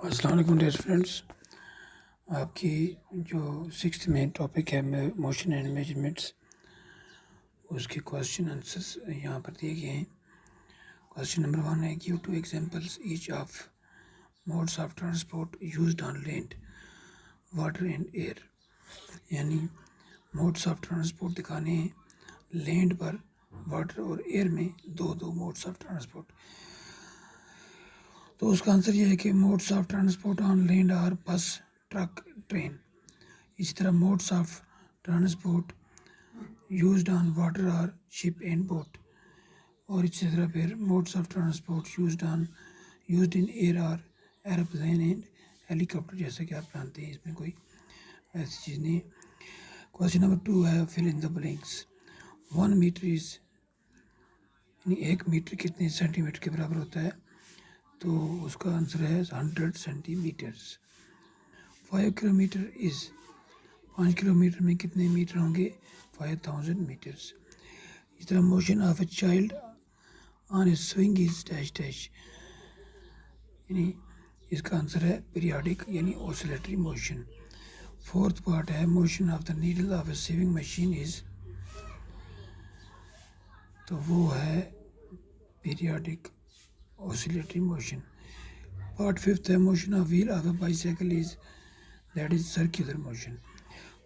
अस्सलाम वालेकुम dear friends. आपकी जो सिक्स्थ में टॉपिक है मोशन एंड मेजरमेंट्स, उसके क्वेश्चन आंसर्स यहाँ पर दिए गए हैं। क्वेश्चन नंबर 1 है, give to examples each of modes of transport used on land, water and air. यानी मोड्स ऑफ ट्रांसपोर्ट दिखाने हैं लैंड पर, वाटर और एयर में, दो मोड्स ऑफ ट्रांसपोर्ट। तो उसका आंसर ये है कि modes of transport on land are bus, truck, train. इसी तरह modes of transport used on water are ship and boat. और इसी तरह फिर modes of transport used in air are aeroplane and helicopter. जैसे कि आप जानते हैं, इसमें कोई ऐसी चीज़ नहीं है। क्वेश्चन नंबर 2 है, fill in the blanks. 1 metre is, यानी 1 मीटर कितने सेंटीमीटर के बराबर होता है? तो उसका आंसर है 100 सेंटीमीटर्स। 5 किलोमीटर इज, 5 किलोमीटर में कितने मीटर होंगे? 5000 मीटर्स। इस तरह motion of a child on a swing is dash dash, यानी इसका आंसर है पीरियाडिक यानी ऑसिलेटरी मोशन। 4th पार्ट है, motion of the needle of a sewing machine is, तो वो है periodic oscillatory motion. Part 5th है, motion of wheel of a bicycle is, that is circular motion.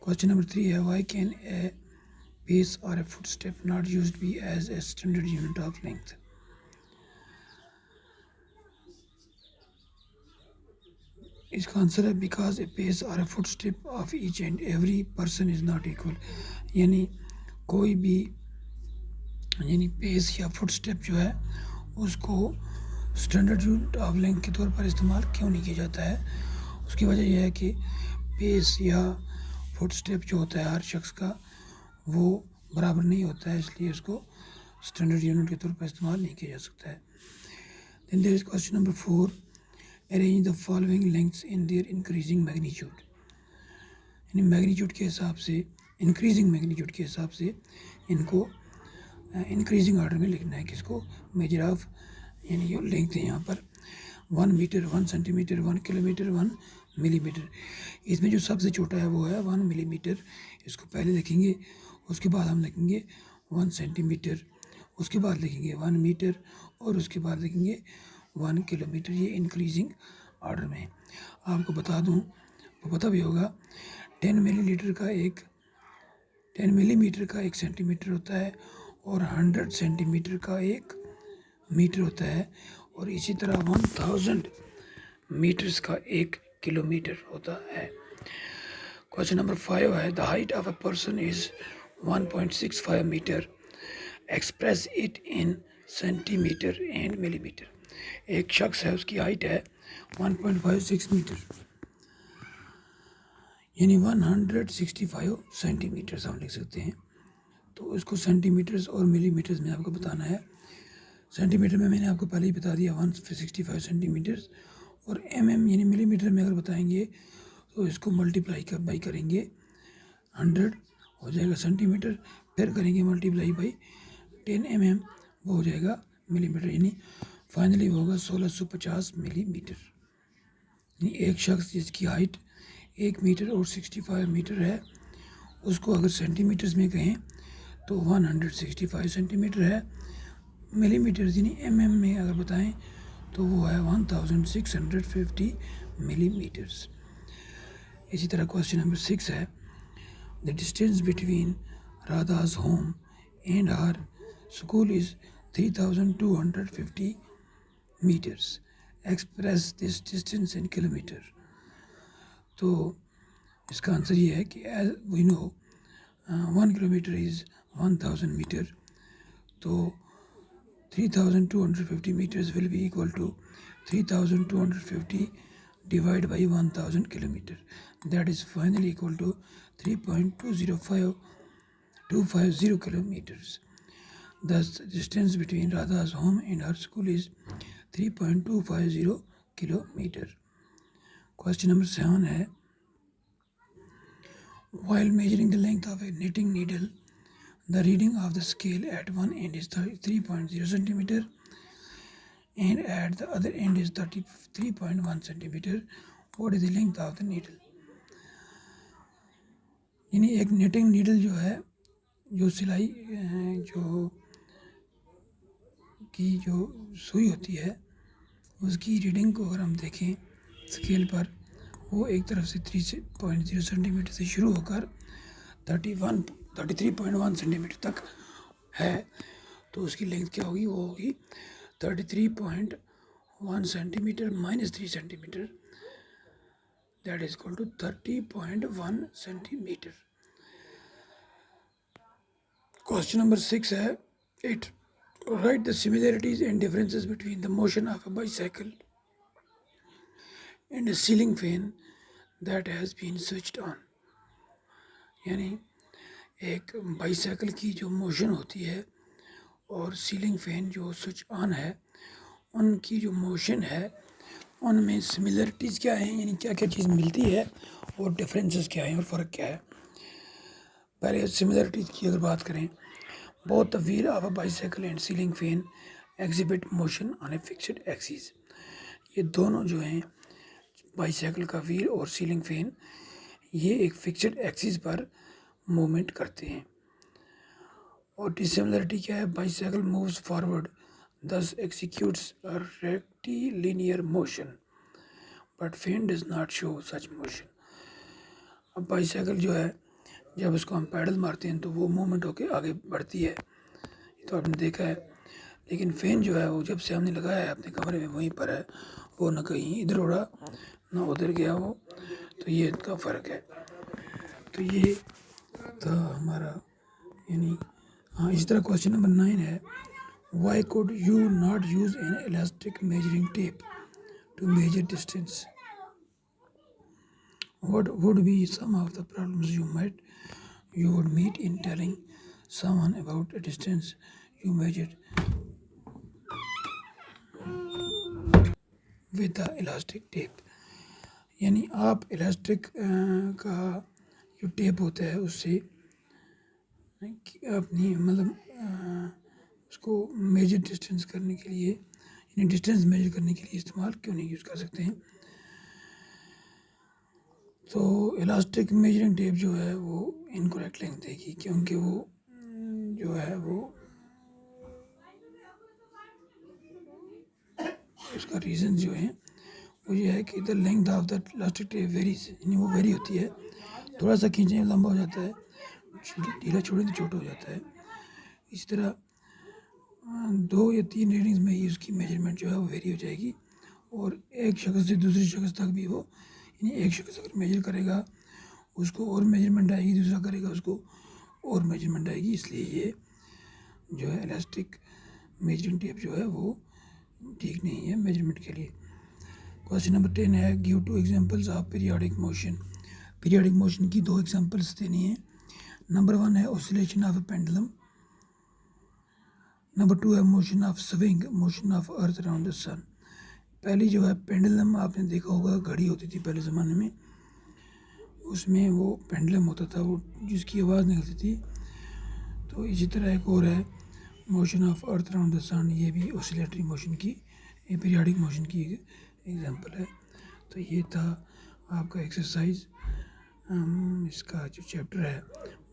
Question number 3 है, why can a pace or a footstep not used be as a standard unit of length? इसका answer है because a pace or a footstep of each and every person is not equal. यानी कोई भी, यानी pace या footstep जो है उसको स्टैंडर्ड यूनिट ऑफ लेंथ के तौर पर इस्तेमाल क्यों नहीं किया जाता है? उसकी वजह यह है कि पेस या फुटस्टेप जो होता है हर शख्स का वो बराबर नहीं होता है, इसलिए उसको स्टैंडर्ड यूनिट के तौर पर इस्तेमाल नहीं किया जा सकता है। Then there is question number 4, arrange the following lengths in their increasing magnitude. यानी मैग्नीट्यूड के हिसाब से, इंक्रीजिंग मैग्नीट्यूड के हिसाब से इनको इंक्रीजिंग ऑर्डर में लिखना है। किसको? मेजर ऑफ, यानी जो लेंथ है यहाँ पर 1 मीटर, 1 सेंटीमीटर, 1 किलोमीटर, 1 मिलीमीटर। इसमें जो सबसे छोटा है वो है 1 मिलीमीटर। इसको पहले लिखेंगे, उसके बाद हम लिखेंगे 1 सेंटीमीटर, उसके बाद लिखेंगे 1 मीटर और उसके बाद लिखेंगे 1 किलोमीटर। ये इंक्रीजिंग ऑर्डर में है। आपको बता दूं, तो पता भी होगा, 10 मिलीमीटर का 1 सेंटीमीटर होता है और 100 सेंटीमीटर का 1 मीटर होता है, और इसी तरह 1000 मीटर्स का 1 किलोमीटर होता है। क्वेश्चन नंबर 5 है, the height of a person is 1.65 metre, express it in centimetre and millimetre. एक शख्स है, उसकी हाइट है 1.56 मीटर, यानी 165 सेंटीमीटर हम लिख सकते हैं। तो इसको सेंटीमीटर्स और मिलीमीटर्स में आपको बताना है। सेंटीमीटर में मैंने आपको पहले ही बता दिया 165 सेंटीमीटर्स, और mm यानी मिलीमीटर में अगर बताएंगे तो इसको मल्टीप्लाई बाई करेंगे, 100 हो जाएगा सेंटीमीटर, फिर करेंगे मल्टीप्लाई बाई 10 mm, वो हो जाएगा मिलीमीटर, यानी फाइनली वो होगा 1650 मिलीमीटर। यानी एक शख्स जिसकी हाइट 1 मीटर और 65 मीटर है, उसको अगर सेंटीमीटर्स में कहें तो 165 सेंटीमीटर है। मिलीमीटर यानी mm में अगर बताएं तो वो है 1650 मिलीमीटर्स। इसी तरह क्वेश्चन नंबर 6 है, द डिस्टेंस बिटवीन राधा's home and her school is 3250 meters. Express this distance in kilometre. तो इसका आंसर ये है कि as we know 1 kilometre is 1000 metre, तो 3250 meters will be equal to 3250 divided by 1000 kilometer, that is finally equal to 3.205250 kilometers. Thus the distance between Radha's home and her school is 3.250 kilometer. Question number 7 है, while measuring the length of a knitting needle, the reading of the scale at one end is 3.0 centimeter and at the other end is 33.1 centimeter. What is the length of the needle? यानी एक knitting needle जो है, जो सिलाई जो सुई होती है, उसकी रीडिंग को अगर हम देखें स्केल पर, वो एक तरफ से 3.0 सेंटीमीटर से शुरू होकर 33.1 सेंटीमीटर तक है। तो उसकी लेंथ क्या होगी? वो होगी 33.1 centimetre minus 3 centimetre, that is equal to 30.1 centimetre. Question number 6 है 8. Write the similarities and differences between the motion of a bicycle and a ceiling fan that has been switched on. यानी एक bicycle की जो motion होती है और ceiling fan जो switch on है, उनकी जो मोशन है उनमें सिमिलरिटीज़ क्या हैं, यानी क्या क्या चीज़ मिलती है, और डिफरेंसेस क्या हैं और फ़र्क क्या है। पहले सिमिलरिटीज़ की अगर बात करें, both the wheel of a bicycle and ceiling fan exhibit motion on a fixed axis. ये दोनों जो हैं, बाईसाइकिल का व्हील और सीलिंग फैन, ये एक फिक्स्ड एक्सिस पर मूवमेंट करते हैं। और डिसिमिलरिटी क्या है? Bicycle moves forward, thus executes a rectilinear motion, but fan does not show such motion. अब बाईसाइकिल जो है, जब उसको हम पैडल मारते हैं तो वो मूवमेंट होके आगे बढ़ती है, तो आपने देखा है। लेकिन फ़ैन जो है, वो जब से हमने लगाया है अपने कमरे में वहीं पर है, वो ना कहीं इधर उड़ा ना उधर गया वो, तो ये इनका फ़र्क है। तो ये था हमारा, यानी हाँ। इसी तरह क्वेश्चन नंबर 9 है, why could you not use an elastic measuring tape to measure distance? What would be some of the problems you would meet in telling someone about a distance you measured with the elastic tape? यानी आप elastic का जो tape होता है उससे अपनी उसको major distance करने के लिए, यानी डिस्टेंस मेजर करने के लिए इस्तेमाल क्यों नहीं यूज़ कर सकते हैं? तो इलास्टिक मेजरिंग टेप जो है वो इनकरेक्ट लेंथ देगी, क्योंकि वो जो है वो उसका रीज़न जो है वो ये है कि the length of the elastic tape varies, यानी वो वेरी होती है। थोड़ा सा खींचने में लंबा हो जाता है, ढीला छोड़े तो छोटा हो जाता है। इस तरह 2 या 3 रीडिंग्स में ही उसकी मेजरमेंट जो है वो वेरी हो जाएगी, और एक शख्स से दूसरे शख्स तक भी वो, यानी एक शख्स अगर मेजर करेगा उसको और मेजरमेंट आएगी, दूसरा करेगा उसको और मेजरमेंट आएगी। इसलिए ये जो है इलास्टिक मेजरिंग टेप जो है वो ठीक नहीं है मेजरमेंट के लिए। क्वेश्चन नंबर 10 है, give 2 examples of periodic motion. Periodic motion की 2 एग्जांपल्स देनी है। नंबर 1 है oscillation of a pendulum. Number 2 है motion of swing, motion of earth around the sun. पहली जो है पेंडुलम, आपने देखा होगा घड़ी होती थी पहले ज़माने में, उसमें वो पेंडुलम होता था वो जिसकी आवाज़ निकलती थी। तो इसी तरह एक और है motion of earth around the sun, ये भी ऑसिलेटरी मोशन की, ये पीरियोडिक मोशन की एग्जांपल है। तो ये था आपका एक्सरसाइज, इसका जो चैप्टर है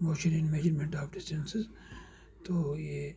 motion in measurement of distances. तो ये